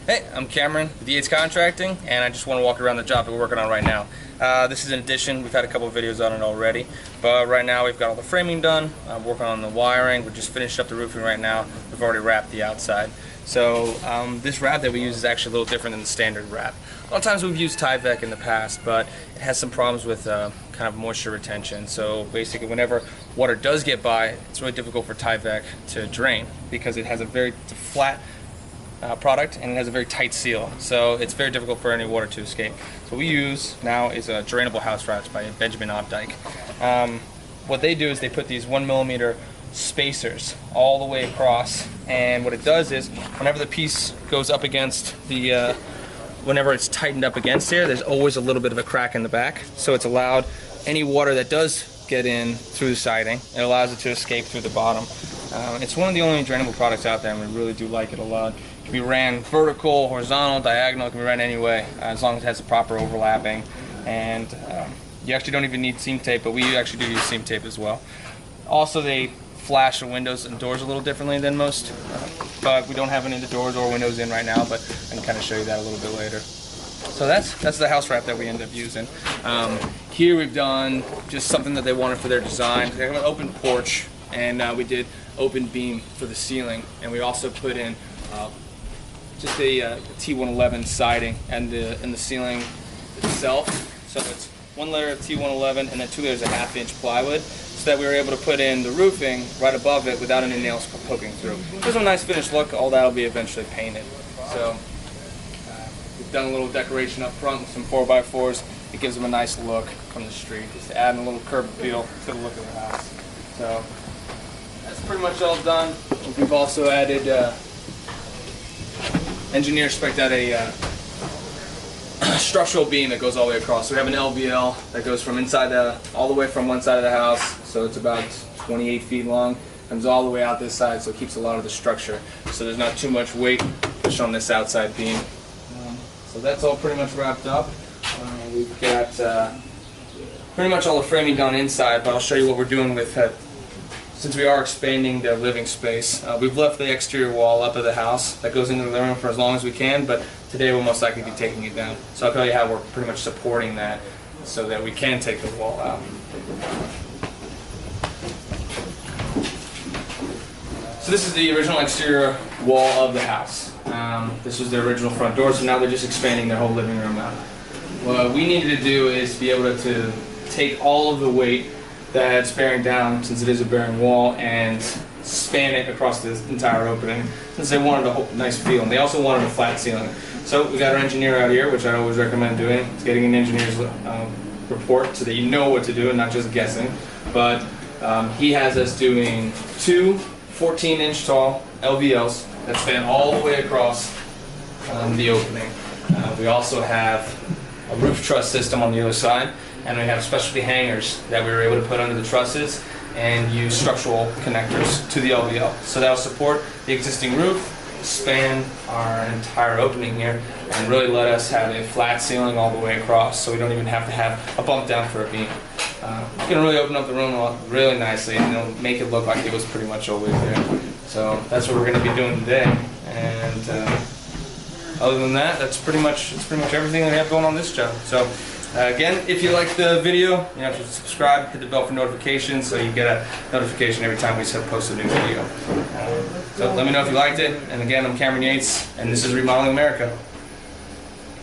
Hey, I'm Cameron with Yates Contracting, and I just want to walk around the job that we're working on right now. This is an addition. We've had a couple of videos on it already, but right now we've got all the framing done. I'm working on the wiring. We're just finished up the roofing right now. We've already wrapped the outside. So this wrap that we use is actually a little different than the standard wrap. A lot of times we've used HydroGap in the past, but it has some problems with kind of moisture retention. So basically whenever water does get by, it's really difficult for HydroGap to drain because it has a very flat product and it has a very tight seal, so it's very difficult for any water to escape. So what we use now is a drainable house wraps by Obdyke. What they do is they put these 1mm spacers all the way across, and what it does is whenever the piece goes up against the whenever it's tightened up against there, there's always a little bit of a crack in the back, so it's allowed any water that does get in through the siding, it allows it to escape through the bottom. It's one of the only drainable products out there, and we really do like it a lot. It can be ran vertical, horizontal, diagonal. It can be ran any way, as long as it has the proper overlapping. And you actually don't even need seam tape, but we actually do use seam tape as well. Also, they flash the windows and doors a little differently than most, but we don't have any of the doors or windows in right now, but I can kind of show you that a little bit later. So that's the house wrap that we end up using. Here we've done just something that they wanted for their design. They have an open porch, and we did open beam for the ceiling, and we also put in just a T111 siding and in the ceiling itself. So it's one layer of T111 and then 2 layers of 1/2 inch plywood, so that we were able to put in the roofing right above it without any nails poking through. There's a nice finished look. All that will be eventually painted. So we've done a little decoration up front with some 4x4s. It gives them a nice look from the street, just adding a little curb appeal to the look of the house. So that's pretty much all done. We've also added engineers spec'd out a structural beam that goes all the way across. So we have an LVL that goes from inside all the way from one side of the house, so it's about 28 feet long, comes all the way out this side, so it keeps a lot of the structure, so there's not too much weight pushed on this outside beam. So that's all pretty much wrapped up. We've got pretty much all the framing done inside, but I'll show you what we're doing with it. Since we are expanding the living space, we've left the exterior wall up of the house that goes into the living room for as long as we can, but today we'll most likely be taking it down. So I'll tell you how we're pretty much supporting that so that we can take the wall out. So this is the original exterior wall of the house. This was the original front door, so now they're just expanding their whole living room out. What we needed to do is be able to take all of the weight that's bearing down, since it is a bearing wall, and span it across the entire opening, since they wanted a nice feel, and they also wanted a flat ceiling. So we got our engineer out here, which I always recommend doing. It's getting an engineer's report so that you know what to do and not just guessing. But he has us doing 2 14-inch tall LVLs that span all the way across the opening. We also have a roof truss system on the other side, and we have specialty hangers that we were able to put under the trusses and use structural connectors to the LVL. So that will support the existing roof, span our entire opening here, and really let us have a flat ceiling all the way across, so we don't even have to have a bump down for a beam. You can really open up the room really nicely, and it'll make it look like it was pretty much always there. So that's what we're going to be doing today. And other than that, that's pretty much everything that we have going on this job. So again, if you like the video, you have to subscribe, hit the bell for notifications so you get a notification every time we post a new video. So let me know if you liked it. And again, I'm Cameron Yates, and this is Remodeling America.